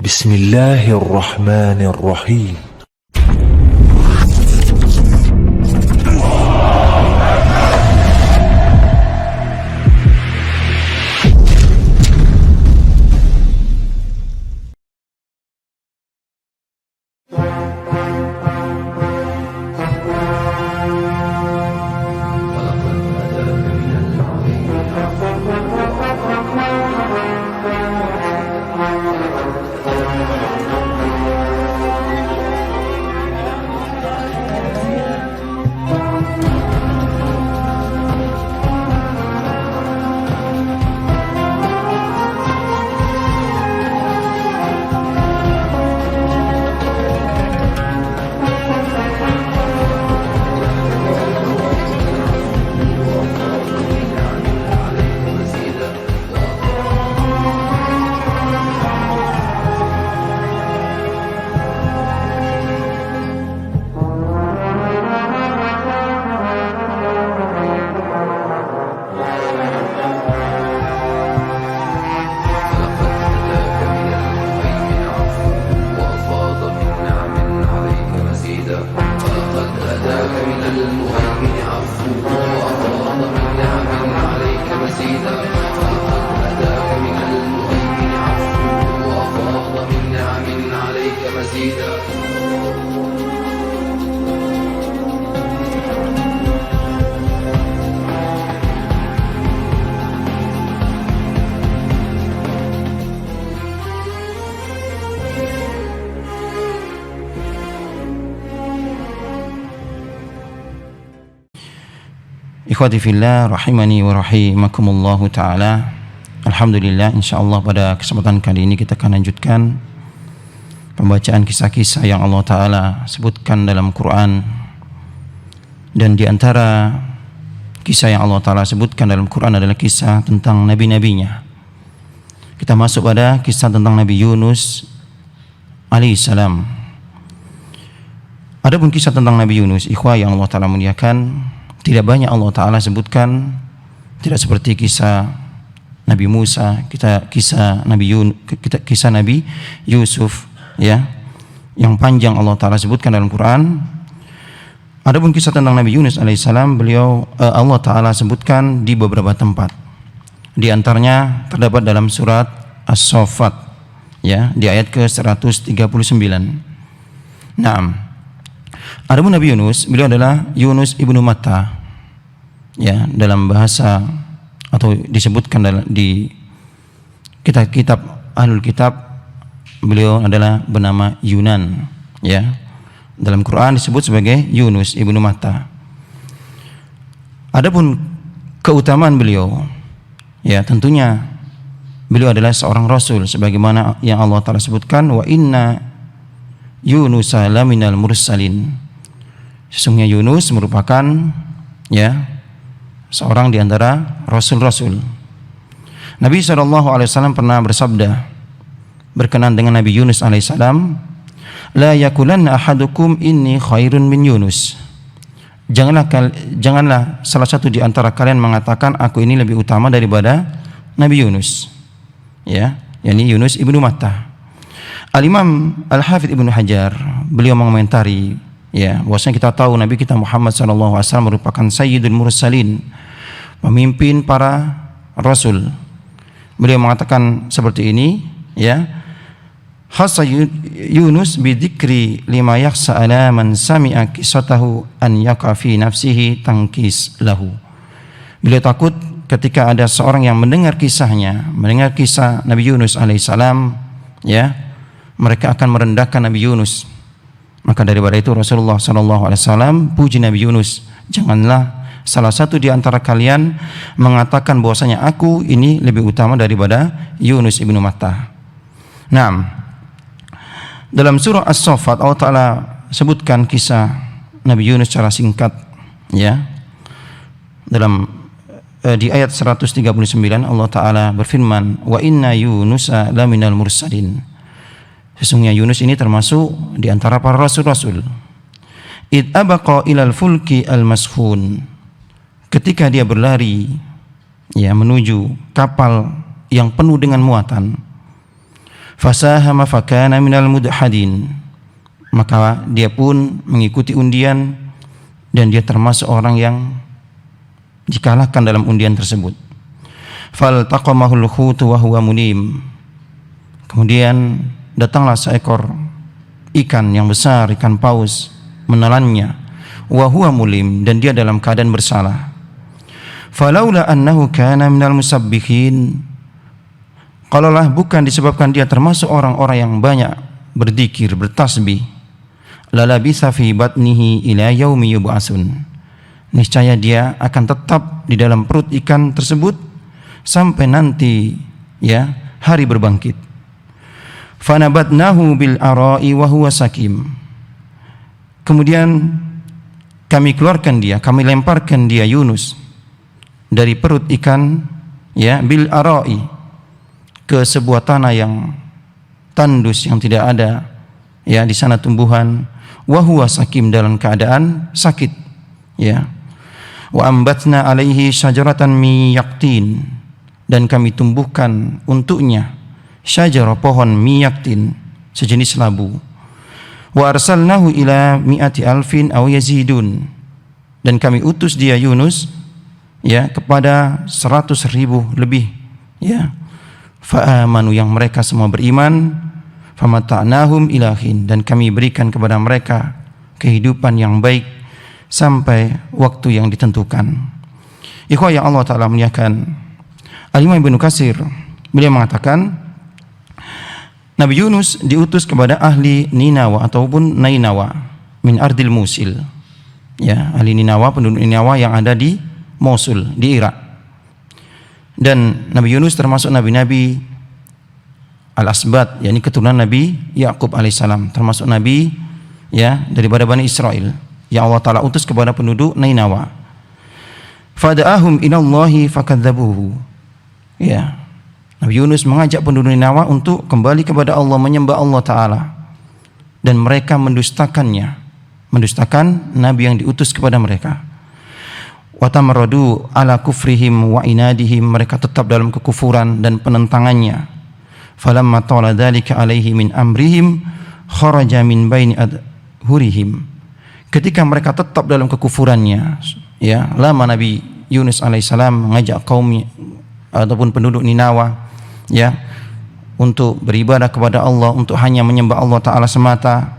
Bismillahirrahmanirrahim. Ikhwati fillah rahimani wa rahimakumullahu ta'ala. Alhamdulillah, insyaallah pada kesempatan kali ini kita akan lanjutkan pembacaan kisah-kisah yang Allah Ta'ala sebutkan dalam Quran. Dan di antara kisah yang Allah Ta'ala sebutkan dalam Quran adalah kisah tentang nabi-nabinya. Kita masuk pada kisah tentang Nabi Yunus alaihissalam. Adapun kisah tentang Nabi Yunus, ikhwah yang Allah Ta'ala muliakan, tidak banyak Allah Ta'ala sebutkan, tidak seperti kisah Nabi Musa, kisah Nabi Yusuf, ya, yang panjang Allah Ta'ala sebutkan dalam Quran. Adapun kisah tentang Nabi Yunus alaihissalam, Allah Ta'ala sebutkan di beberapa tempat. Di antaranya terdapat dalam surat As-Saffat, ya, di ayat ke-139. Naam. Adapun Nabi Yunus, beliau adalah Yunus ibnu Matta, ya, dalam bahasa atau disebutkan di kitab Ahlul Kitab, beliau adalah bernama Yunan, ya. Dalam Quran disebut sebagai Yunus ibnu Matta. Adapun keutamaan beliau, ya, tentunya beliau adalah seorang rasul sebagaimana yang Allah Ta'ala sebutkan, wa inna Yunusa laminal mursalin. Sesungguhnya Yunus merupakan, ya, seorang di antara rasul-rasul. Nabi SAW pernah bersabda berkenaan dengan Nabi Yunus alaihissalam, la yakulanna ahadukum inni khairun min Yunus. Janganlah salah satu di antara kalian mengatakan aku ini lebih utama daripada Nabi Yunus, ya, yakni Yunus ibnu Matta. Al-Imam Al-Hafidz Ibnu Hajar beliau mengomentari, ya, bahwasanya kita tahu Nabi kita Muhammad SAW merupakan Sayyidul Mursalin, pemimpin para rasul. Beliau mengatakan seperti ini, ya, khassa Yunus bidzikri lima yakhsa ala man sami'a qissatahu an yaqa fi nafsihi tankis lahu. Beliau takut ketika ada seorang yang mendengar kisahnya, mendengar kisah Nabi Yunus alaihissalam, ya, mereka akan merendahkan Nabi Yunus. Maka daripada itu Rasulullah SAW puji Nabi Yunus, janganlah salah satu di antara kalian mengatakan bahwasanya aku ini lebih utama daripada Yunus ibnu Matta. Naam. Dalam surah As-Saffat Allah Ta'ala sebutkan kisah Nabi Yunus secara singkat, ya. Dalam di ayat 139 Allah Ta'ala berfirman, wa inna Yunusa laminal mursalin. Sesungguhnya Yunus ini termasuk di antara para rasul-rasul. Id abaqa ilal fulki al-maskhun. Ketika dia berlari, ya, menuju kapal yang penuh dengan muatan. Fasahama fakana minal mudhadin. Maka dia pun mengikuti undian dan dia termasuk orang yang dikalahkan dalam undian tersebut. Faltaqamahul hutu wa huwa mulim. Kemudian datanglah seekor ikan yang besar, ikan paus, menelannya. Wa huwa mulim, dan dia dalam keadaan bersalah. Falaula annahu kana minal musabbihin. Kalaulah bukan disebabkan dia termasuk orang-orang yang banyak berzikir, bertasbih, lalabitha fi batnihi ila yaumi yub'atsun. Niscaya dia akan tetap di dalam perut ikan tersebut sampai nanti hari berbangkit. Fanabatnahu bil ara'i wa huwa sakim. Kemudian kami keluarkan dia, kami lemparkan dia Yunus dari perut ikan bil ara'i, ke sebuah tanah yang tandus, yang tidak ada di sana tumbuhan, wa huwa sakim, dalam keadaan sakit. Wa ambatna alaihi syajaratan min yaqtin, dan kami tumbuhkan untuknya syajarah, pohon miyaktin, sejenis labu. Wa arsalnahu ila mi'ati alfin aw yazidun, dan kami utus dia Yunus kepada 100.000 lebih fa'amanu, yang mereka semua beriman. Famata'nahum ilahin, dan kami berikan kepada mereka kehidupan yang baik sampai waktu yang ditentukan. Ikhwah yang Allah Ta'ala muliakan, Al-Imam Ibnu Katsir beliau mengatakan Nabi Yunus diutus kepada ahli Ninawa ataupun Nainawa min ardil Musil, ahli Ninawa, penduduk Ninawa yang ada di Mosul, di Irak. Dan Nabi Yunus termasuk nabi-nabi al-asbat, yakni keturunan Nabi Yakub alaihissalam, termasuk nabi daripada Bani Israel yang Allah Ta'ala utus kepada penduduk Nainawa. Fada'ahum ilallahi fakadzabuhu. Nabi Yunus mengajak penduduk Ninawa untuk kembali kepada Allah, menyembah Allah Ta'ala, dan mereka mendustakannya, mendustakan nabi yang diutus kepada mereka. Wa tamarradu ala kufrihim wa inadihim, mereka tetap dalam kekufuran dan penentangannya. Falamma tala dzalika alaihi min amrihim kharaja min baini adhurihim. Ketika mereka tetap dalam kekufurannya, lama Nabi Yunus alaihissalam mengajak kaum ataupun penduduk Ninawa untuk beribadah kepada Allah, untuk hanya menyembah Allah Ta'ala semata,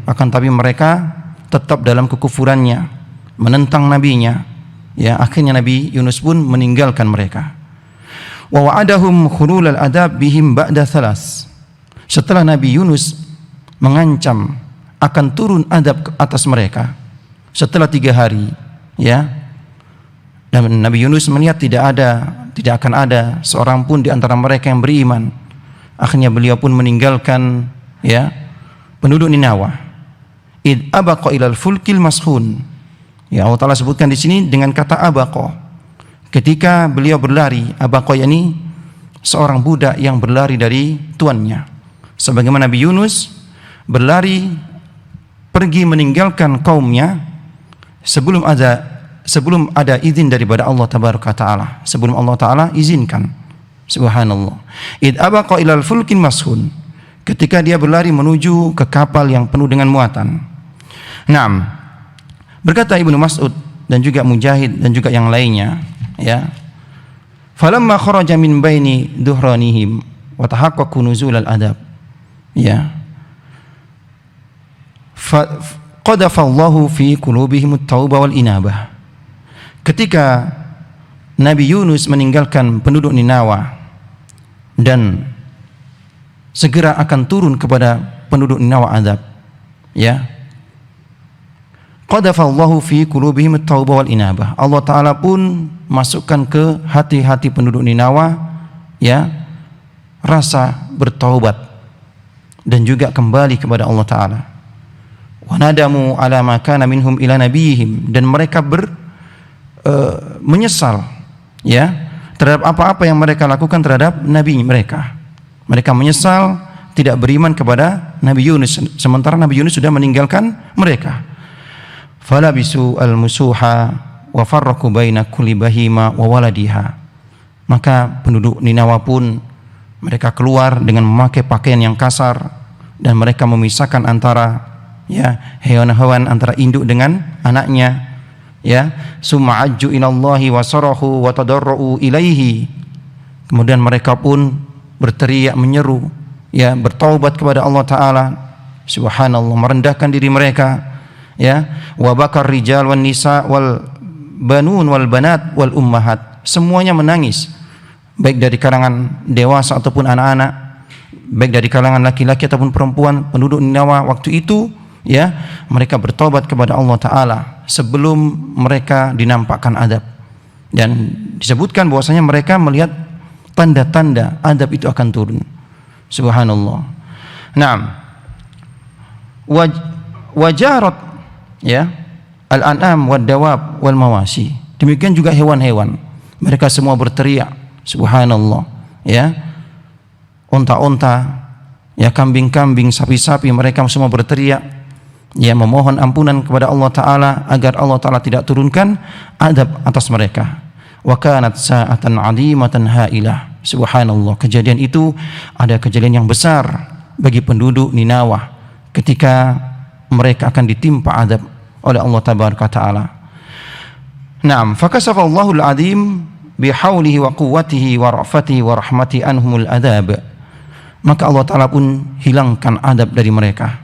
akan tapi mereka tetap dalam kekufurannya, menentang nabinya. Akhirnya Nabi Yunus pun meninggalkan mereka. Wa wa'adahum khululal adab bihim ba'da thalas. Setelah Nabi Yunus mengancam akan turun adab ke atas mereka setelah 3 hari, dan Nabi Yunus melihat tidak akan ada seorang pun di antara mereka yang beriman. Akhirnya beliau pun meninggalkan penduduk Ninawa. Id abaqa ilal fulkil mashun. Allah Ta'ala sebutkan di sini dengan kata abaqa. Ketika beliau berlari, abaqa yakni seorang budak yang berlari dari tuannya. Sebagaimana Nabi Yunus berlari pergi meninggalkan kaumnya sebelum ada izin daripada Allah Tabaraka Ta'ala, sebelum Allah Ta'ala izinkan. Subhanallah. Id abaqa ilal fulkin mashun, ketika dia berlari menuju ke kapal yang penuh dengan muatan. Naam. Berkata Ibnu Mas'ud dan juga Mujahid dan juga yang lainnya, falamma kharaja min baini duhranihim wa tahaqqaqu nuzul al-adab, qadafa Allahu fi qulubihim at-taubah wal inabah. Ketika Nabi Yunus meninggalkan penduduk Ninawa dan segera akan turun kepada penduduk Ninawa adab, qadafa Allahu fi qulubihim at-taubah wal inabah. Allah Ta'ala pun masukkan ke hati-hati penduduk Ninawa rasa bertaubat dan juga kembali kepada Allah Ta'ala. Wa nadamu ala ma kana minhum ila nabiyihim, dan mereka menyesal terhadap apa-apa yang mereka lakukan terhadap nabi mereka. Mereka menyesal tidak beriman kepada Nabi Yunus, sementara Nabi Yunus sudah meninggalkan mereka. Falabisu al-musuha wa farraqu baina kulli bahima wa waladiha. Maka penduduk Ninawa pun Mereka keluar dengan memakai pakaian yang kasar dan mereka memisahkan antara ya hewan-hewan antara induk dengan anaknya. Ya, summa ajju ilallahi wa sarahu wa tadarru ilaihi. Kemudian mereka pun berteriak menyeru, ya, bertaubat kepada Allah Ta'ala. Subhanallah, merendahkan diri mereka, ya. Wa bakar rijal wan nisa wal banun wal banat wal ummahat. Semuanya menangis, baik dari kalangan dewasa ataupun anak-anak, baik dari kalangan laki-laki ataupun perempuan penduduk Ninawa waktu itu, ya. Mereka bertobat kepada Allah Ta'ala sebelum mereka dinampakkan adab. Dan disebutkan bahwasanya mereka melihat tanda-tanda adab itu akan turun. Subhanallah. Naam. Wajarat, ya, al-an'am wad dawab wal mawasi. Demikian juga hewan-hewan. Mereka semua berteriak, subhanallah, ya. Unta-unta, ya, kambing-kambing, sapi-sapi, mereka semua berteriak, ya, memohon ampunan kepada Allah Ta'ala agar Allah Ta'ala tidak turunkan adab atas mereka. Wa kanat sa'atan 'azimatan ha'ilah. Subhanallah, kejadian itu ada kejadian yang besar bagi penduduk Ninawa ketika mereka akan ditimpa adab oleh Allah Tabaraka Ta'ala. Naam, fakasafallahu al-'azim bihaulihi wa quwwatihi wa ra'fatihi wa rahmatihi anhumul adab. Maka Allah Ta'ala pun hilangkan adab dari mereka.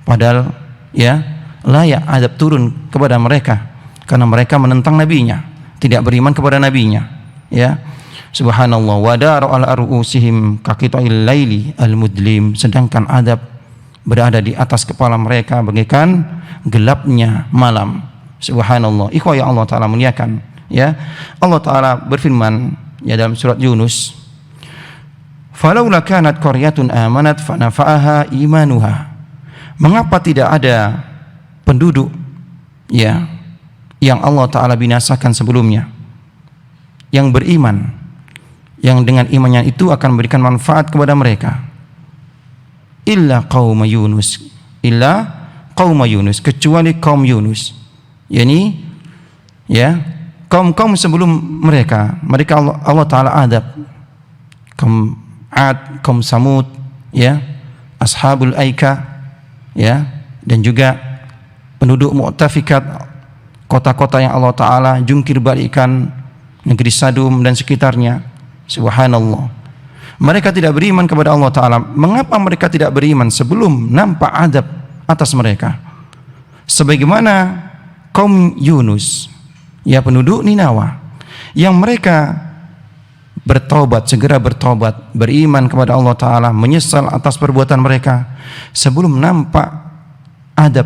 Padahal, ya, layak adab turun kepada mereka karena mereka menentang nabinya, tidak beriman kepada nabinya, ya. Subhanallah, wadara ala ru'usihim kaqita'il laili al-mudlim. Sedangkan adab berada di atas kepala mereka bagaikan gelapnya malam. Subhanallah. Ikhwah yang Allah Ta'ala muliakan, ya. Allah Ta'ala berfirman, ya, dalam surat Yunus, falaula kanat qaryatun amanat fanafa'aha imanuha. Mengapa tidak ada penduduk, ya, yang Allah Ta'ala binasakan sebelumnya, yang beriman, yang dengan imannya itu akan memberikan manfaat kepada mereka, illa qaum Yunus, kecuali kaum Yunus, yakni, ya, kaum-kaum sebelum mereka Allah Ta'ala adab, kaum Ad, kaum Samud, ya, ashabul Aika, ya, dan juga penduduk Mu'tafikat, kota-kota yang Allah Ta'ala jungkir balikan, negeri Sadum dan sekitarnya. Subhanallah, mereka tidak beriman kepada Allah Ta'ala. Mengapa mereka tidak beriman sebelum nampak adab atas mereka? Sebagaimana kaum Yunus, ya, penduduk Ninawa, yang mereka bertobat, segera bertobat, beriman kepada Allah Ta'ala, menyesal atas perbuatan mereka sebelum nampak adab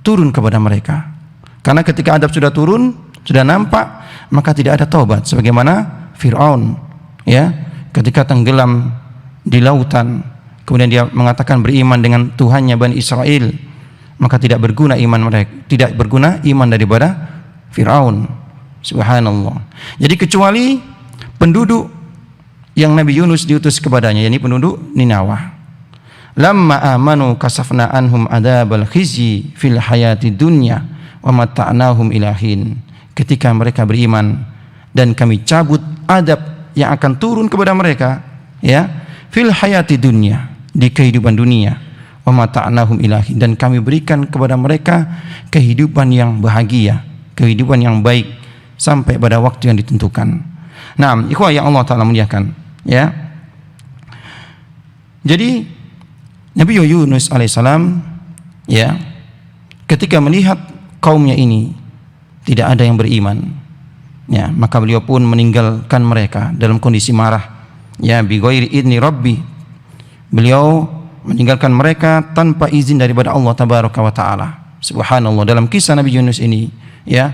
turun kepada mereka. Karena ketika adab sudah turun, sudah nampak, maka tidak ada taubat. Sebagaimana Fir'aun, ya, ketika tenggelam di lautan, kemudian dia mengatakan beriman dengan Tuhannya Bani Israel, maka tidak berguna iman mereka, tidak berguna iman daripada Fir'aun. Subhanallah. Jadi kecuali penduduk yang Nabi Yunus diutus kepadanya, yakni penduduk Ninawa. Lamma amanu kasafna anhum adabal khizyi fil hayati dunya wa mata'nahum ilahin. Ketika mereka beriman dan kami cabut adab yang akan turun kepada mereka, ya, fil hayati dunya, di kehidupan dunia, wa mata'nahum ilahin, dan kami berikan kepada mereka kehidupan yang bahagia, kehidupan yang baik sampai pada waktu yang ditentukan. Nah, ikhwah yang Allah Ta'ala muliakan, ya. Jadi Nabi Yunus alaihissalam, ya, ketika melihat kaumnya ini tidak ada yang beriman, ya, maka beliau pun meninggalkan mereka dalam kondisi marah, ya, bi ghairi idni rabbi. Beliau meninggalkan mereka tanpa izin daripada Allah Tabaraka wa Ta'ala. Subhanallah, dalam kisah Nabi Yunus ini, ya,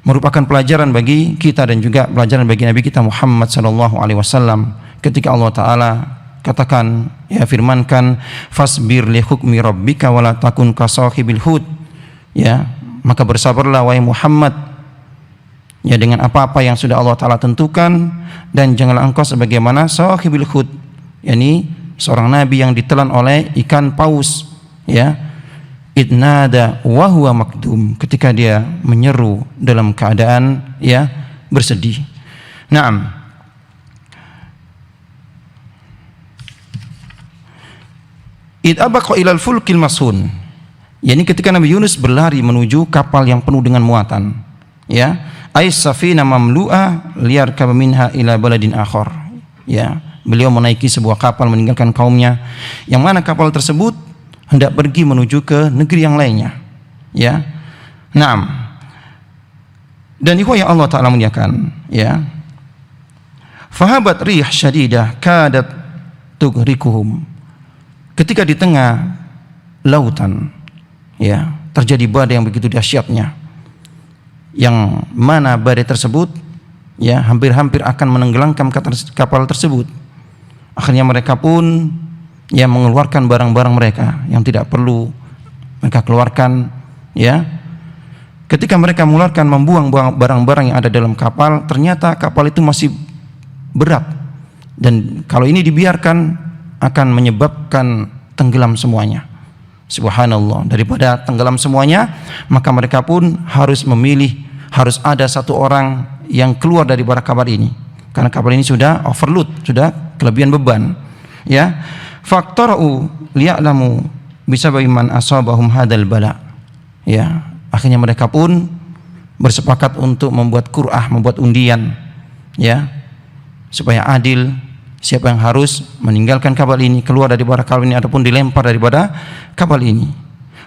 merupakan pelajaran bagi kita dan juga pelajaran bagi Nabi kita Muhammad sallallahu alaihi wasallam ketika Allah Ta'ala katakan, ya, firmankan, fasbir li hukmi rabbika wa la takun ka sahibil hud, ya, maka bersabarlah wahai Muhammad, ya, dengan apa-apa yang sudah Allah Ta'ala tentukan, dan janganlah engkau sebagaimana sahibul hud, yakni seorang nabi yang ditelan oleh ikan paus, ya, idnada wa huwa makdum, ketika dia menyeru dalam keadaan, ya, bersedih. Naam. id abaqa ilal fulkil masun. Yani ketika Nabi Yunus berlari menuju kapal yang penuh dengan muatan, ya, ais safina mamlu'a liyarkab minha ila baladin akhar. Ya, beliau menaiki sebuah kapal meninggalkan kaumnya, yang mana kapal tersebut hendak pergi menuju ke negeri yang lainnya. Ya. Naam. Dan ikhwah yang Allah Ta'ala muliakan, ya. Fahabat rih syadidah kadat tugrikuhum. Ketika di tengah lautan, ya, terjadi badai yang begitu dahsyatnya, yang mana badai tersebut, ya, hampir-hampir akan menenggelamkan kapal tersebut. Akhirnya mereka pun, ya, mengeluarkan barang-barang mereka yang tidak perlu mereka keluarkan, ya. Ketika mereka mengeluarkan, membuang barang-barang yang ada dalam kapal, ternyata kapal itu masih berat, dan kalau ini dibiarkan akan menyebabkan tenggelam semuanya. Subhanallah, daripada tenggelam semuanya, maka mereka pun harus memilih, harus ada satu orang yang keluar dari bara kapal ini, karena kapal ini sudah overload, sudah kelebihan beban, ya. Faktora'u liya'lamu bisababi man asabahum hadal bala. Ya, akhirnya mereka pun bersepakat untuk membuat qur'ah, membuat undian, ya, supaya adil siapa yang harus meninggalkan kapal ini, keluar dari bara kapal ini, ataupun dilempar daripada kapal ini.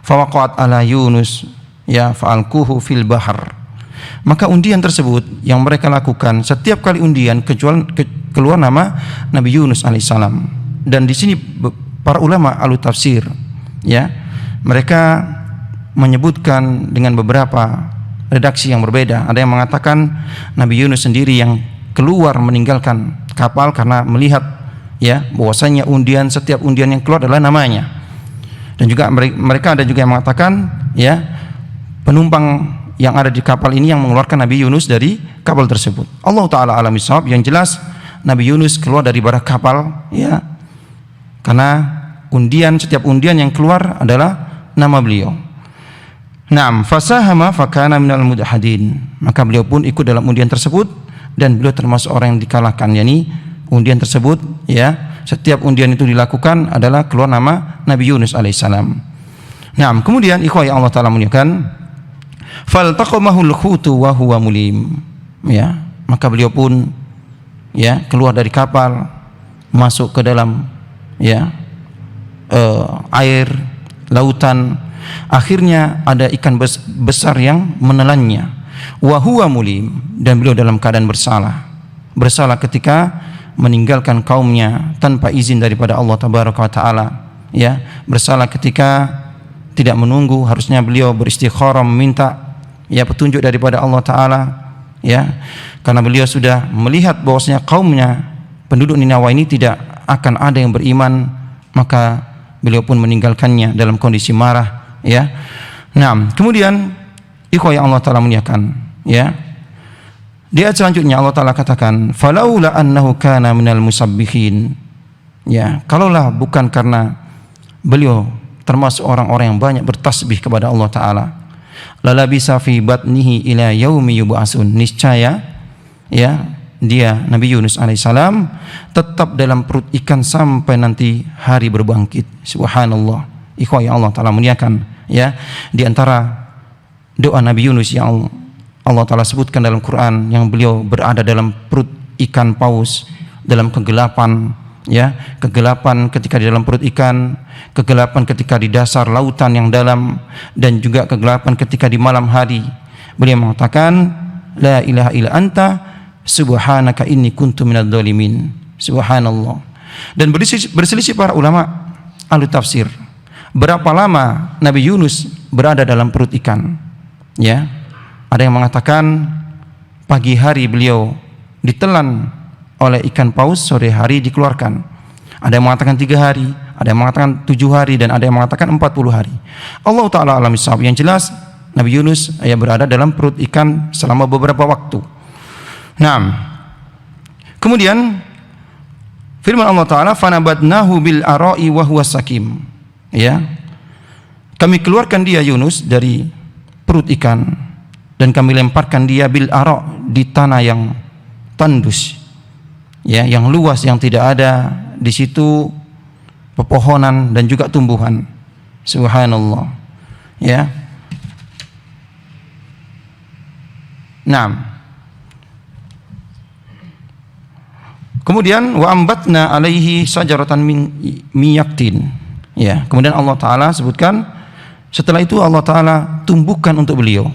Fawaqat ala Yunus, ya, fa'alquhu fil bahar. Maka undian tersebut yang mereka lakukan, setiap kali undian keluar nama Nabi Yunus alaihissalam. Dan di sini para ulama ahli tafsir, ya, mereka menyebutkan dengan beberapa redaksi yang berbeda. Ada yang mengatakan Nabi Yunus sendiri yang keluar meninggalkan kapal karena melihat, ya, bahwasanya setiap undian yang keluar adalah namanya. Dan juga mereka ada juga yang mengatakan, ya, penumpang yang ada di kapal ini yang mengeluarkan Nabi Yunus dari kapal tersebut. Allah Ta'ala alam bisawab. Yang jelas Nabi Yunus keluar dari bara kapal, ya, karena setiap undian yang keluar adalah nama beliau. Naam, fasahama fakana minal mudahadin. Maka beliau pun ikut dalam undian tersebut, dan beliau termasuk orang yang dikalahkan. Yani undian tersebut, ya, setiap undian itu dilakukan adalah keluar nama Nabi Yunus alaihissalam. Nah, kemudian ikhwah yang Allah Ta'ala muliakan, faltaqamahul khutu wa huwa mulim. Ya, maka beliau pun, ya, keluar dari kapal, masuk ke dalam, ya, air lautan. Akhirnya ada ikan besar yang menelannya. Wa huwa mulim, dan beliau dalam keadaan bersalah ketika meninggalkan kaumnya tanpa izin daripada Allah Tabaraka wa Ta'ala, ya, bersalah ketika tidak menunggu. Harusnya beliau beristikharah meminta, ya, petunjuk daripada Allah Ta'ala, ya, karena beliau sudah melihat bahwasanya kaumnya penduduk Ninawa ini tidak akan ada yang beriman, maka beliau pun meninggalkannya dalam kondisi marah, ya. Nah, kemudian ikhwah yang Allah Ta'ala muliakan, ya, di ayat selanjutnya Allah Ta'ala katakan, falaula annahu kana minal musabbihin. Ya, kalaulah bukan karena beliau termasuk orang-orang yang banyak bertasbih kepada Allah Ta'ala, lalabisa fi batnihi ila yaumi yub'atsun. Niscaya, ya, dia Nabi Yunus alaihissalam tetap dalam perut ikan sampai nanti hari berbangkit. Subhanallah. Ikhwah yang Allah Ta'ala muliakan, ya, di antara doa Nabi Yunus yang Allah Ta'ala sebutkan dalam Quran, yang beliau berada dalam perut ikan paus, dalam kegelapan, ya, kegelapan ketika di dalam perut ikan, kegelapan ketika di dasar lautan yang dalam, dan juga kegelapan ketika di malam hari. Beliau mengatakan, la ilaha illa anta subhanaka inni kuntu minadz zalimin. Subhanallah. Dan berselisih para ulama ahli tafsir, berapa lama Nabi Yunus berada dalam perut ikan, ya. Ada yang mengatakan pagi hari beliau ditelan oleh ikan paus, sore hari dikeluarkan. Ada yang mengatakan 3 hari, ada yang mengatakan 7 hari, dan ada yang mengatakan 40 hari. Allah Ta'ala alam bisawab. Yang jelas Nabi Yunus, ya, berada dalam perut ikan selama beberapa waktu. Nah, kemudian firman Allah Ta'ala, fanabadnahu bil ara'i wa huwa sakim. Ya, kami keluarkan dia Yunus dari perut ikan, dan kami lemparkan dia bil ara', di tanah yang tandus, ya, yang luas, yang tidak ada di situ pepohonan dan juga tumbuhan. Subhanallah. Ya. Naam. Kemudian wa ambatna alaihi sajaratan min miyaqtin. Ya, kemudian Allah taala sebutkan setelah itu Allah taala tumbuhkan untuk beliau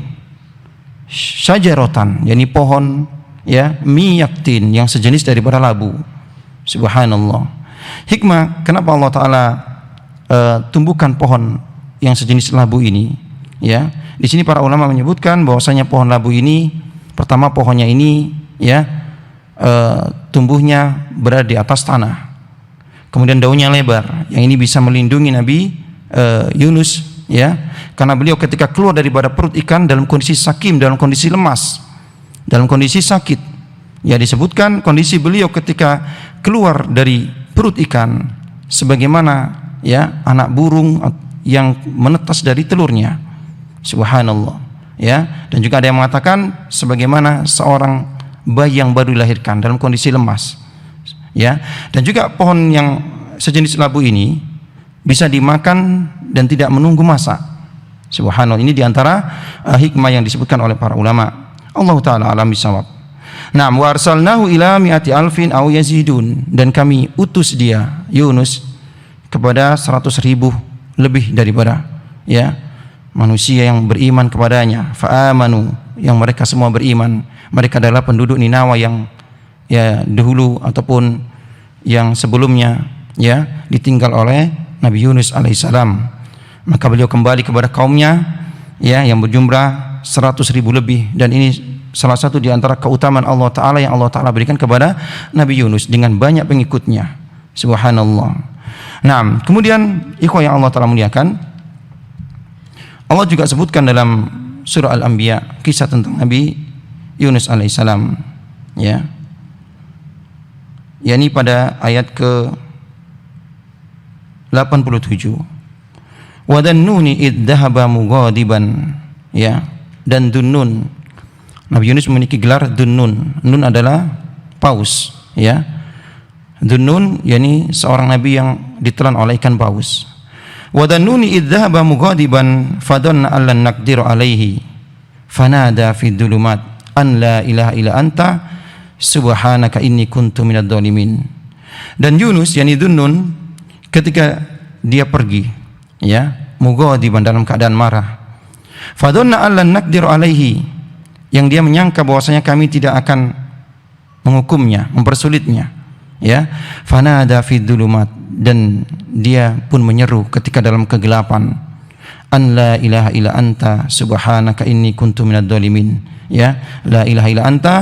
sajaratan, yakni pohon ya miyaqtin yang sejenis daripada labu. Subhanallah. Hikmah kenapa Allah taala tumbuhkan pohon yang sejenis labu ini, ya. Di sini para ulama menyebutkan bahwasanya pohon labu ini pertama pohonnya ini ya tumbuhnya berada di atas tanah. Kemudian daunnya lebar, yang ini bisa melindungi Nabi Yunus ya, karena beliau ketika keluar daripada perut ikan dalam kondisi sakim, dalam kondisi lemas, dalam kondisi sakit. Ya, disebutkan kondisi beliau ketika keluar dari perut ikan sebagaimana ya anak burung yang menetas dari telurnya. Subhanallah. Ya, dan juga ada yang mengatakan sebagaimana seorang bayi yang baru dilahirkan dalam kondisi lemas. Ya, dan juga pohon yang sejenis labu ini bisa dimakan dan tidak menunggu masak. Subhanallah, ini diantara hikmah yang disebutkan oleh para ulama. Allah taala alam bisawab. Nah, wa arsalnahu ila mi'ati alfin aw yazidun, dan kami utus dia Yunus kepada 100.000 lebih daripada ya manusia yang beriman kepadanya. Fa'amanu, yang mereka semua beriman. Mereka adalah penduduk Ninawa yang ya dahulu ataupun yang sebelumnya ya ditinggal oleh Nabi Yunus alaihissalam. Maka beliau kembali kepada kaumnya ya yang berjumlah 100.000 lebih, dan ini salah satu di antara keutamaan Allah taala yang Allah taala berikan kepada Nabi Yunus dengan banyak pengikutnya. Subhanallah. Nah, kemudian ikhwah yang Allah taala muliakan, Allah juga sebutkan dalam surah Al-Anbiya kisah tentang Nabi Yunus alaihissalam ya, yakni pada ayat ke 87. Wa dhannuni id dhahaba mughadiban ya, dan Dunnun, Nabi Yunus memiliki gelar Dunnun. Nun adalah paus ya. Dunnun yakni seorang nabi yang ditelan oleh ikan paus. Wa dhannuni id dhahaba mughadiban fadhanna allan naqdiru alaihi fanada fi dhulumat an la ilaha illa anta subhanaka inni kuntu minadh dhalimin. Dan Yunus yakni Dunnun ketika dia pergi ya mughadiban dalam keadaan marah, fadhanna allan naqdiru alaihi, yang dia menyangka bahwasanya kami tidak akan menghukumnya, mempersulitnya ya, fanada fi dhulumat, dan dia pun menyeru ketika dalam kegelapan, an la ilaha illa anta subhanaka inni kuntu minadh dhalimin ya, la ilaha illa anta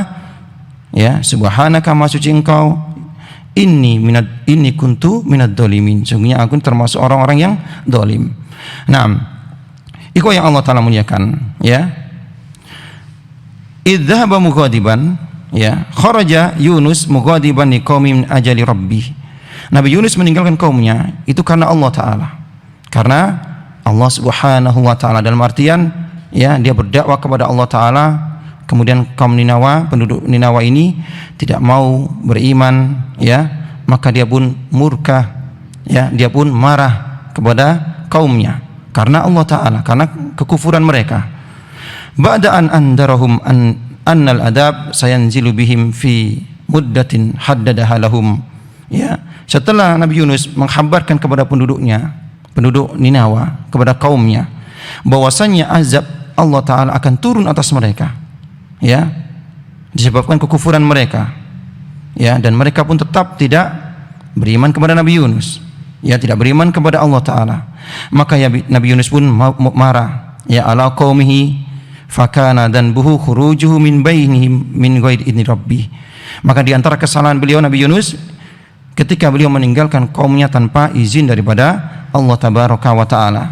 ya subhanaka, maha suci engkau, inni kuntu minadh dhalimin, sungguhnya aku termasuk orang-orang yang zalim. Nah, ikhwah yang Allah taala muliakan ya, idzhaba mughadiban ya, kharaja Yunus mughadiban liqaumin ajali rabbih. Nabi Yunus meninggalkan kaumnya itu karena Allah taala, karena Allah Subhanahu wa taala, dalam artian ya dia berdakwah kepada Allah taala. Kemudian kaum Ninawa, penduduk Ninawa ini tidak mau beriman ya, maka dia pun murka ya, dia pun marah kepada kaumnya karena Allah taala, karena kekufuran mereka. Ba'da an andarahum annal adab sayanzilu bihim fi muddatin haddadaha lahum ya, setelah Nabi Yunus menghabarkan kepada penduduknya, penduduk Ninawa, kepada kaumnya bahwasanya azab Allah taala akan turun atas mereka ya, disebabkan kekufuran mereka ya, dan mereka pun tetap tidak beriman kepada Nabi Yunus ya, tidak beriman kepada Allah taala. Maka ya Nabi Yunus pun marah ya ala qaumihi fakana dhanbuhu khurujuhu min bainihim min ghairi idzni rabbih. Maka di antara kesalahan beliau Nabi Yunus ketika beliau meninggalkan kaumnya tanpa izin daripada Allah tabaraka wa taala.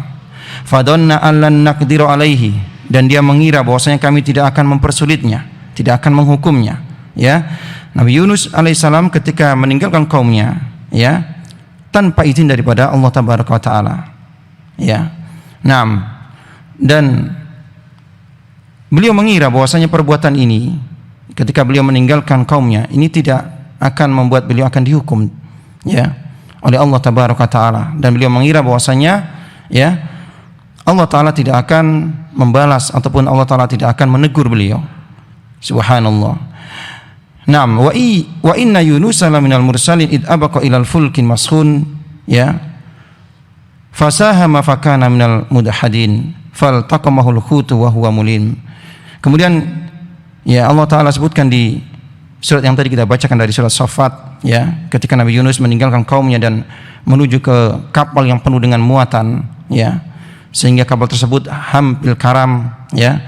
Fadhanna allan naqdiru alaihi, dan dia mengira bahwasanya kami tidak akan mempersulitnya, tidak akan menghukumnya ya. Nabi Yunus alaihissalam ketika meninggalkan kaumnya ya tanpa izin daripada Allah tabaraka wa taala ya. Naam, dan beliau mengira bahwasanya perbuatan ini ketika beliau meninggalkan kaumnya ini tidak akan membuat beliau akan dihukum ya. oleh Allah Tabaraka Ta'ala, dan beliau mengira bahwasanya ya Allah Ta'ala tidak akan membalas ataupun Allah Ta'ala tidak akan menegur beliau. Subhanallah. Naam, wa inna Yunus minal mursalin id abaqa ilal fulkin mashun, ya, fasahama fakana minal mudahadin faltaqamahul hutu wa huwa mulim. Kemudian ya Allah Ta'ala sebutkan di surat yang tadi kita bacakan dari surat Shaffat, ya, ketika Nabi Yunus meninggalkan kaumnya dan menuju ke kapal yang penuh dengan muatan, ya, sehingga kapal tersebut hampir karam, ya,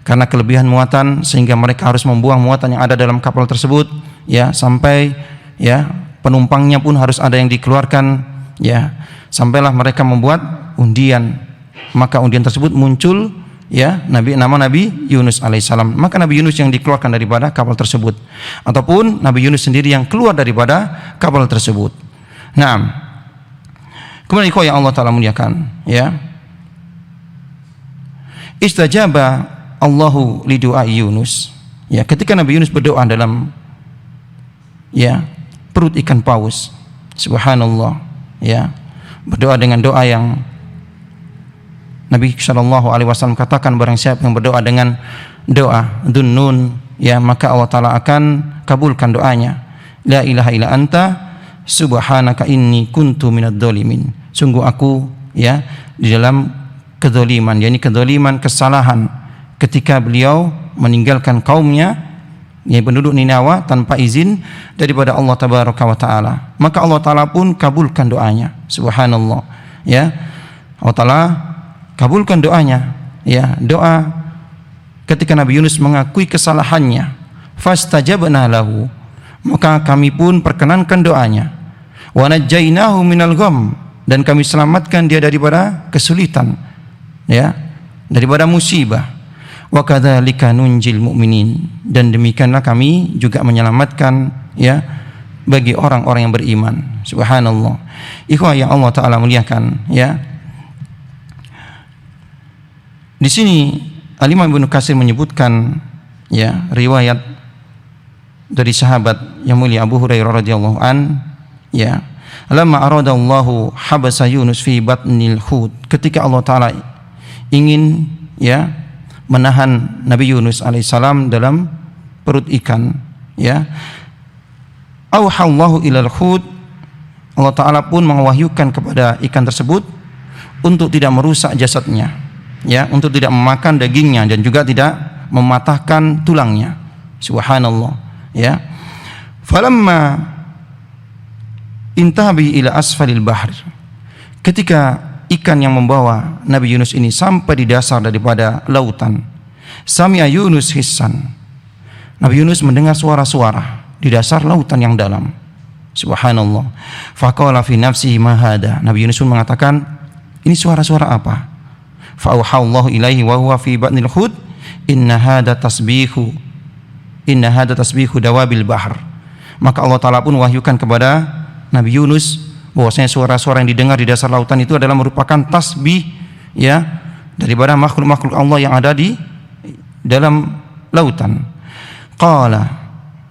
karena kelebihan muatan, sehingga mereka harus membuang muatan yang ada dalam kapal tersebut, ya, sampai ya penumpangnya pun harus ada yang dikeluarkan, ya, sampailah mereka membuat undian. Maka undian tersebut muncul, ya, nama Nabi Yunus alaihissalam. Maka Nabi Yunus yang dikeluarkan daripada kapal tersebut, ataupun Nabi Yunus sendiri yang keluar daripada kapal tersebut. Nah, kemudian ikhwah yang Allah Ta'ala muliakan, ya, istajaba Allahu li du'ai Yunus, ya, ketika Nabi Yunus berdoa dalam, ya, perut ikan paus. Subhanallah, ya, berdoa dengan doa yang Nabi sallallahu alaihi wasallam katakan, barang siapa yang berdoa dengan doa dunnun, ya, maka Allah Ta'ala akan kabulkan doanya. La ilaha illa anta subhanaka inni kuntu minadz dzalimin. Sungguh aku, ya, di dalam kedzaliman, yakni kedzaliman, kesalahan, ketika beliau meninggalkan kaumnya, yang penduduk Ninawa, tanpa izin daripada Allah Tabaraka wa Ta'ala. Maka Allah Ta'ala pun kabulkan doanya. Subhanallah, ya, Allah Ta'ala kabulkan doanya, ya, doa ketika Nabi Yunus mengakui kesalahannya. Fastajabna lahu, maka kami pun perkenankan doanya. Wa najjainahu minal gham, dan kami selamatkan dia daripada kesulitan, ya, daripada musibah. Wa kadzalika nunjil mu'minin, dan demikianlah kami juga menyelamatkan, ya, bagi orang-orang yang beriman. Subhanallah. Ikhwah yang Allah Ta'ala muliakan, ya, di sini Al-Imam Ibnu Katsir menyebutkan, ya, riwayat dari sahabat yang mulia Abu Hurairah radhiyallahu an, ya, lamma aradallahu habasa Yunus fi batnil hut, ketika Allah Ta'ala ingin, ya, menahan Nabi Yunus alaihissalam dalam perut ikan, ya, auhallahu ilal hut, Allah Ta'ala pun mewahyukan kepada ikan tersebut untuk tidak merusak jasadnya, ya, untuk tidak memakan dagingnya dan juga tidak mematahkan tulangnya. Subhanallah, ya. Falamma intabi ila asfalil bahr, ketika ikan yang membawa Nabi Yunus ini sampai di dasar daripada lautan, sami'a Yunus hissan, Nabi Yunus mendengar suara-suara di dasar lautan yang dalam. Subhanallah. Faqala fi nafsihi ma hada, Nabi Yunus pun mengatakan, ini suara-suara apa? Fa'auhallahu ilaihi wa huwa fi batnil hut, inna hada tasbihu dawabil bahr. Maka Allah Ta'ala pun wahyukan kepada Nabi Yunus bahwasanya suara-suara yang didengar di dasar lautan itu adalah merupakan tasbih, ya, daripada makhluk-makhluk Allah yang ada di dalam lautan. Qala,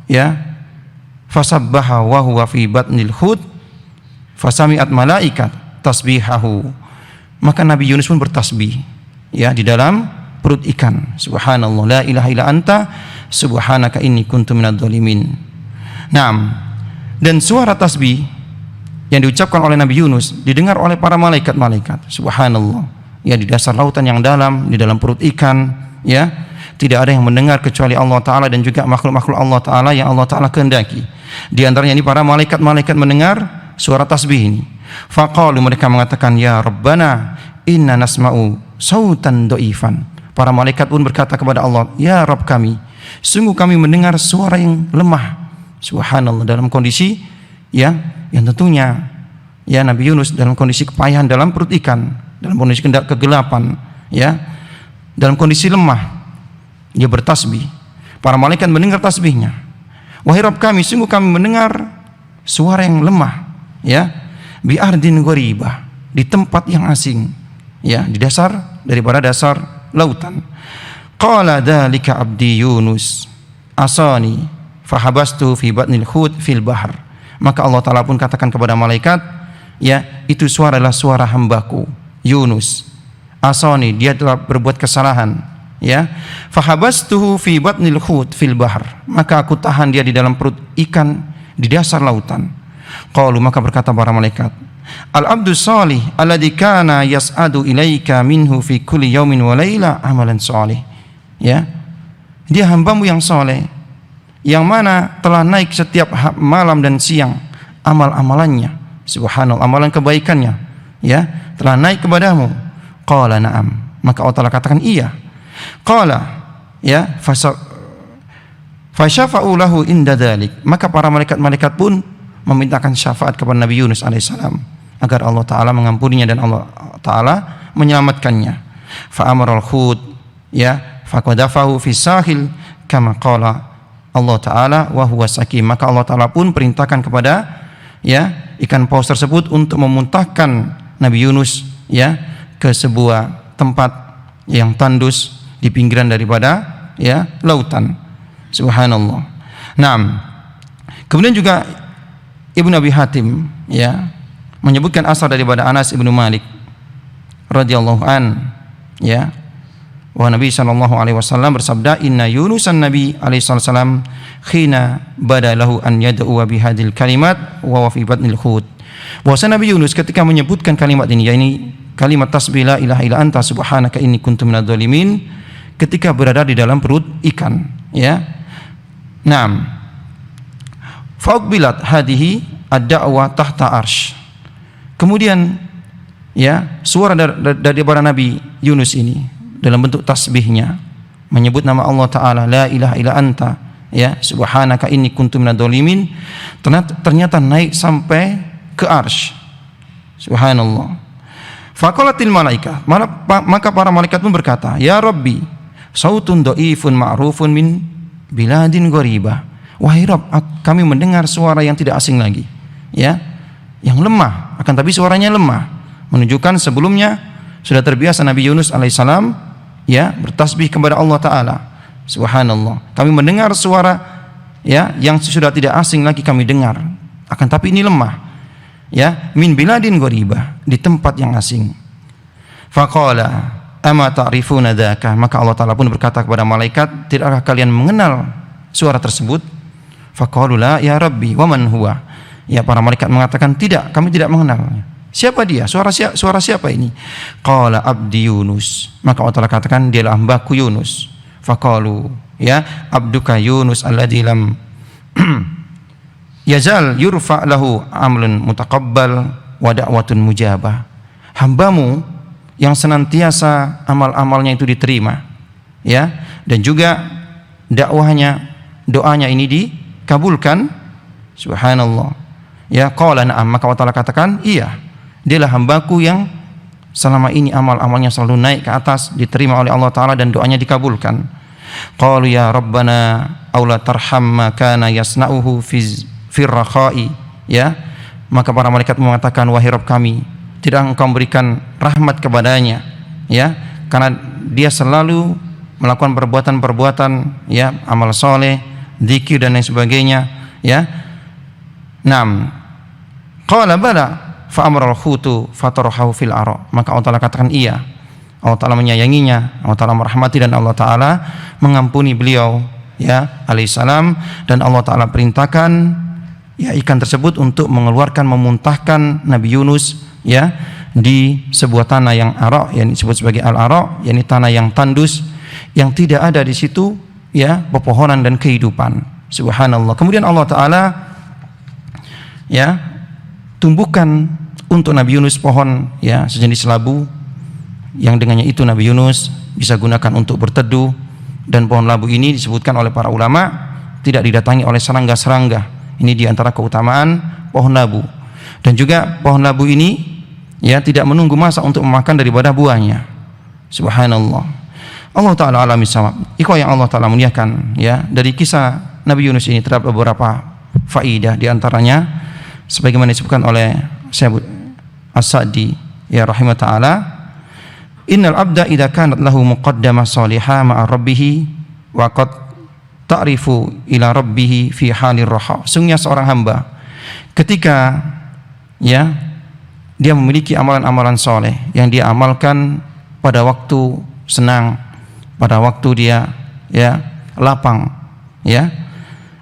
ya, fasabbaha wa huwa fi batnil hut fasami'at malaikat tasbihahu, maka Nabi Yunus pun bertasbih, ya, di dalam perut ikan. Subhanallah, la ilaha illa anta subhanaka inni kuntu minadz dzalimin. Naam, dan suara tasbih yang diucapkan oleh Nabi Yunus didengar oleh para malaikat-malaikat. Subhanallah, ya, di dasar lautan yang dalam, di dalam perut ikan, ya, tidak ada yang mendengar kecuali Allah Ta'ala dan juga makhluk-makhluk Allah Ta'ala yang Allah Ta'ala kehendaki. Di antaranya ini para malaikat-malaikat mendengar suara tasbih ini. Faqalu, mereka mengatakan, ya Rabbana inna nasma'u sautan do'ifan. Para malaikat pun berkata kepada Allah, ya Rabb kami, sungguh kami mendengar suara yang lemah. Subhanallah, dalam kondisi, ya, yang tentunya, ya, Nabi Yunus dalam kondisi kepayahan dalam perut ikan, dalam kondisi kegelapan, ya, dalam kondisi lemah, dia bertasbih. Para malaikat mendengar tasbihnya. Wahai Rabb kami, sungguh kami mendengar suara yang lemah, ya, bi ardin gharibah, di tempat yang asing, ya, di dasar daripada dasar lautan. Qala dzalika abdi Yunus asani fahabastu fi batnil hut fil bahr. Maka Allah Ta'ala pun katakan kepada malaikat, ya, itu suara adalah suara hambaku Yunus. Asani, dia telah berbuat kesalahan, ya. Fahabastuhu fi batnil hut fil bahr, maka aku tahan dia di dalam perut ikan di dasar lautan. Qalu, maka berkata para malaikat, al-abdu salih alladzi kana yas'adu ilaika minhu fi kulli yaumin wa laila amalan salih. Ya. Dia hambamu yang saleh, yang mana telah naik setiap malam dan siang amal-amalannya, subhanallah, amalan kebaikannya, ya, telah naik kepadamu. Qala na'am, maka Allah Ta'ala katakan iya. Qala, ya, fasyafa'u lahu inda dzalik, maka para malaikat-malaikat pun memintakan syafaat kepada Nabi Yunus alaihissalam agar Allah Ta'ala mengampuninya dan Allah Ta'ala menyelamatkannya. Fa'amaral hud, ya, faqadafahu fi sahil kama qala Allah Ta'ala wa huwa sakim, maka Allah Ta'ala pun perintahkan kepada, ya, ikan paus tersebut untuk memuntahkan Nabi Yunus, ya, ke sebuah tempat yang tandus di pinggiran daripada, ya, lautan. Subhanallah. Naam. Kemudian juga Ibnu Abi Hatim, ya, menyebutkan asal daripada Anas ibnu Malik radhiyallahu an, ya, wa Nabi sallallahu alaihi wasallam bersabda, inna Yunusan Nabi alaihi salam khina badalahu an yad'u bihadil kalimat wa fi batnil hut. Bahwa Nabi Yunus ketika menyebutkan kalimat ini, yakni kalimat tasbih la ilaha illa anta subhanaka inni kuntu minadz zalimin, ketika berada di dalam perut ikan, ya. Naam. Faqbilat hadhihi ad-da'wa tahta arsh. Kemudian, ya, suara daripada Nabi Yunus ini dalam bentuk tasbihnya menyebut nama Allah Ta'ala, la ilaha illa anta, ya, subhanaka inni kuntu minadz zalimin, ternyata naik sampai ke arsy. Subhanallah. Faqalatil malaikah, maka para malaikat pun berkata, ya Rabbi, sautun dhaifun ma'rufun min biladin gharibah. Wahai Rabb, kami mendengar suara yang tidak asing lagi, ya, yang lemah, akan tapi suaranya lemah, menunjukkan sebelumnya sudah terbiasa Nabi Yunus alaihissalam, ya, bertasbih kepada Allah Ta'ala. Subhanallah. Kami mendengar suara, ya, yang sudah tidak asing lagi kami dengar, akan tapi ini lemah, ya, min biladin gharibah, di tempat yang asing. Faqala ama ta'rifuna dzaka, maka Allah Ta'ala pun berkata kepada malaikat, tidakkah kalian mengenal suara tersebut? Faqalu la ya Rabbi wa man huwa, ya, para malaikat mengatakan tidak, kami tidak mengenalnya. Siapa dia? Suara siapa ini? Qala abdi Yunus, maka Allah Ta'ala katakan dialah hambaku Yunus. Faqalu, ya, abduka Yunus alladzi lam yazal yurfa lahu amlun mutaqabbal wa da'watun mujabah. Hambamu yang senantiasa amal-amalnya itu diterima, ya, dan juga dakwahnya, doanya ini dikabulkan. Subhanallah. Ya, qala na'am, maka Allah Ta'ala katakan iya, dialah hambaku yang selama ini amal-amalnya selalu naik ke atas, diterima oleh Allah Ta'ala dan doanya dikabulkan. Qalu ya Rabbana aula tarham ma kana yasna'uhu fir rakhai, ya, maka para malaikat mengatakan, wahai Rabb kami, tidak engkau memberikan rahmat kepadanya, ya, karena dia selalu melakukan perbuatan-perbuatan, ya, amal soleh, zikir dan lain sebagainya, ya. Naam. Qala bala fa amara al-hutu fatarahu fil ara, maka Allah Ta'ala katakan iya, Allah Ta'ala menyayanginya, Allah Ta'ala merahmati dan Allah Ta'ala mengampuni beliau, ya, alaihissalam, dan Allah Ta'ala perintahkan, ya, ikan tersebut untuk mengeluarkan, memuntahkan Nabi Yunus, ya, di sebuah tanah yang ara, yang disebut sebagai al-ara, yakni tanah yang tandus, yang tidak ada di situ, ya, pepohonan dan kehidupan. Subhanallah. Kemudian Allah Ta'ala, ya, tumbuhkan untuk Nabi Yunus pohon, ya, sejenis labu, yang dengannya itu Nabi Yunus bisa gunakan untuk berteduh, dan pohon labu ini disebutkan oleh para ulama tidak didatangi oleh serangga-serangga. Ini diantara keutamaan pohon labu. Dan juga pohon labu ini, ya, tidak menunggu masa untuk memakan daripada buahnya. Subhanallah. Allah Ta'ala alami sawab. Ikhwah yang Allah Ta'ala muliakan, ya, dari kisah Nabi Yunus ini terdapat beberapa faidah, diantaranya sebagaimana disebutkan oleh Syekh As-Sa'di, ya, rahimah ta'ala, innal abda idza kanat lahu muqaddamah salihah ma'a rabbih wa qad ta'rifu ila rabbih fi halir raha. Sungguhnya seorang hamba ketika, ya, dia memiliki amalan-amalan soleh yang dia amalkan pada waktu senang, pada waktu dia lapang,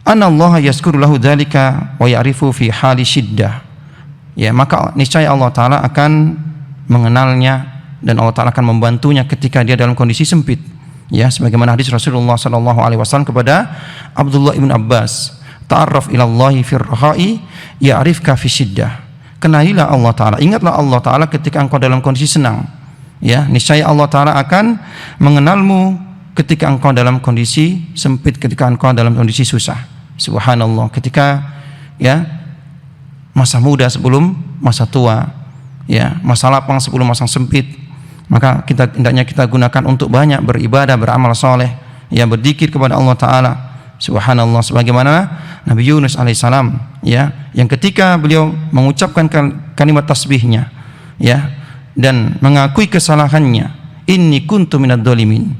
anallaha yazkuru lahu dzalika wa ya'rifu fi hali syiddah, maka niscaya Allah Ta'ala akan mengenalnya dan Allah Ta'ala akan membantunya ketika dia dalam kondisi sempit, sebagaimana hadis Rasulullah SAW kepada Abdullah ibn Abbas, ta'arraf ilallahi fir raha'i ya'rifka fi syiddah. Kenalilah Allah Ta'ala, ingatlah Allah Ta'ala ketika engkau dalam kondisi senang, niscaya Allah Ta'ala akan mengenalmu ketika engkau dalam kondisi sempit, ketika engkau dalam kondisi susah. Subhanallah, ketika masa muda sebelum masa tua, masa lapang sebelum masa sempit, maka hendaknya kita gunakan untuk banyak beribadah, beramal soleh, berzikir kepada Allah Ta'ala. Subhanallah, sebagaimana Nabi Yunus alaihissalam, yang ketika beliau mengucapkan kalimat tasbihnya, dan mengakui kesalahannya, inni kuntu minadz dzalimin,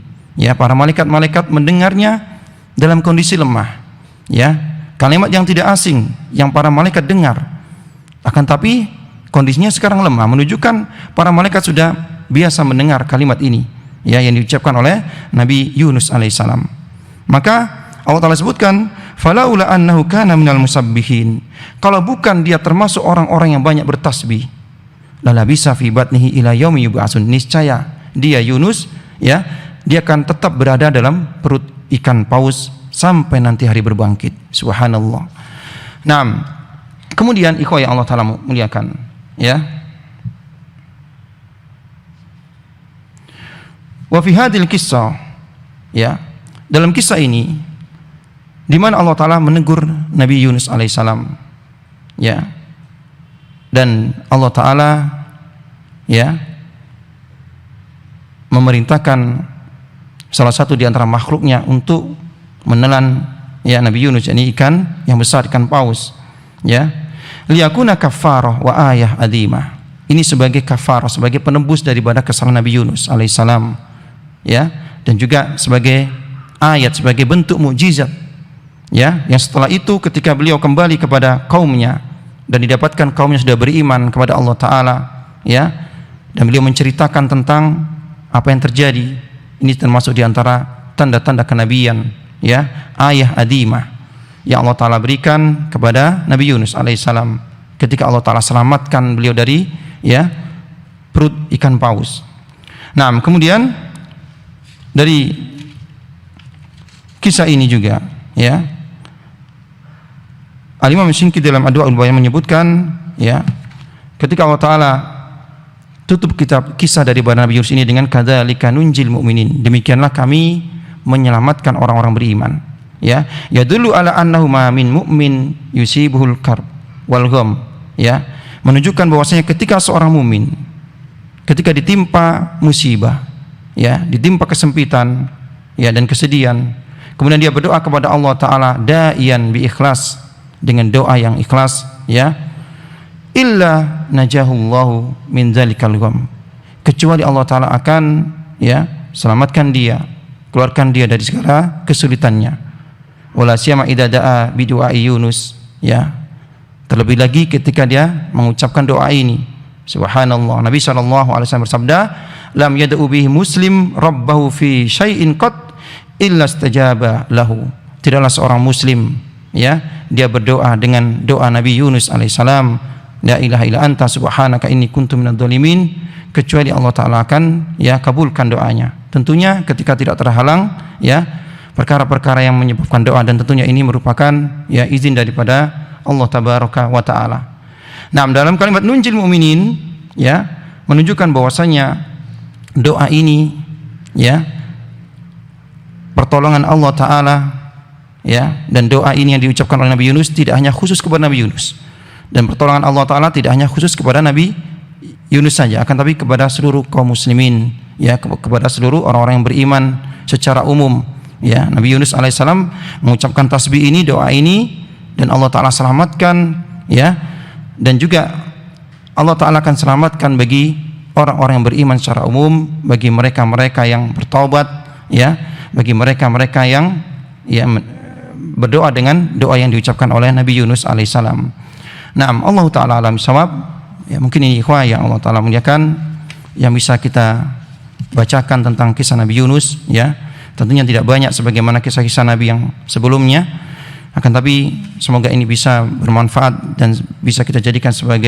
para malaikat-malaikat mendengarnya dalam kondisi lemah, kalimat yang tidak asing yang para malaikat dengar, akan tapi kondisinya sekarang lemah, menunjukkan para malaikat sudah biasa mendengar kalimat ini, yang diucapkan oleh Nabi Yunus alaihissalam. Maka Allah Ta'ala sebutkan, falaula annahu kana minal musabbihin, kalau bukan dia termasuk orang-orang yang banyak bertasbih, lalabisa fi batnihi ila yaumi yub'atsun, niscaya dia Yunus, dia akan tetap berada dalam perut ikan paus sampai nanti hari berbangkit. Subhanallah. Nah, kemudian ikhwah yang Allah Ta'ala muliakan, wa fi hadhil kisah, dalam kisah ini di mana Allah Ta'ala menegur Nabi Yunus alaihissalam, dan Allah Ta'ala memerintahkan salah satu di antara makhluknya untuk menelan Nabi Yunus, yakni ikan yang besar, ikan paus, liyakuna kafarah wa ayah adimah, ini sebagai kafarah, sebagai penebus daripada kesalahan Nabi Yunus alaihissalam, dan juga sebagai ayat, sebagai bentuk mukjizat, yang setelah itu ketika beliau kembali kepada kaumnya dan didapatkan kaumnya sudah beriman kepada Allah Ta'ala, dan beliau menceritakan tentang apa yang terjadi, ini termasuk diantara tanda-tanda kenabian, ayah adimah yang Allah Ta'ala berikan kepada Nabi Yunus alaihissalam ketika Allah Ta'ala selamatkan beliau dari perut ikan paus. Nah, kemudian dari kisah ini juga, Al-Imam Syinqiti dalam Adwa'ul Bayan menyebutkan, ketika Allah Ta'ala tutup kitab kisah dari Nabi Yunus ini dengan kadzalika nunjil mu'minin, demikianlah kami menyelamatkan orang-orang beriman, yadullu ala annahu ma min mu'min yusibuhul karb wal gham, menunjukkan bahwasanya ketika seorang mukmin ketika ditimpa musibah, ditimpa kesempitan, dan kesedihan, kemudian dia berdoa kepada Allah Ta'ala da'iyan bi ikhlas, dengan doa yang ikhlas, illa najahullahu min dzalikal gham, kecuali Allah Ta'ala akan selamatkan dia, keluarkan dia dari segala kesulitannya. Wala siyama idza da'a bi du'ai Yunus, terlebih lagi ketika dia mengucapkan doa ini. Subhanallah, Nabi SAW bersabda, lam yad'u bihi muslim rabbahu fi syai'in qat illa istajaba lahu, tidaklah seorang muslim dia berdoa dengan doa Nabi Yunus alaihissalam, la ilaha illa anta subhanaka inni kuntu minadz dzalimin, kecuali Allah Ta'ala akan kabulkan doanya, tentunya ketika tidak terhalang perkara-perkara yang menyebabkan doa, dan tentunya ini merupakan izin daripada Allah Tabaraka wa Ta'ala. Nah, dalam kalimat nunjil mu'minin, menunjukkan bahwasanya doa ini pertolongan Allah Ta'ala, dan doa ini yang diucapkan oleh Nabi Yunus tidak hanya khusus kepada Nabi Yunus, dan pertolongan Allah Ta'ala tidak hanya khusus kepada Nabi Yunus saja, akan tapi kepada seluruh kaum muslimin, kepada seluruh orang-orang yang beriman secara umum. Nabi Yunus alaihissalam mengucapkan tasbih ini, doa ini, dan Allah Ta'ala selamatkan, dan juga Allah Ta'ala akan selamatkan bagi orang-orang yang beriman secara umum, bagi mereka-mereka yang bertaubat, bagi mereka-mereka yang berdoa dengan doa yang diucapkan oleh Nabi Yunus alaihissalam. Naam, Allah Ta'ala alam sawab. Ya, mungkin ini ikhwah yang Allah Ta'ala muliakan yang bisa kita bacakan tentang kisah Nabi Yunus, ya. Tentunya tidak banyak sebagaimana kisah-kisah Nabi yang sebelumnya, akan tapi semoga ini bisa bermanfaat dan bisa kita jadikan sebagai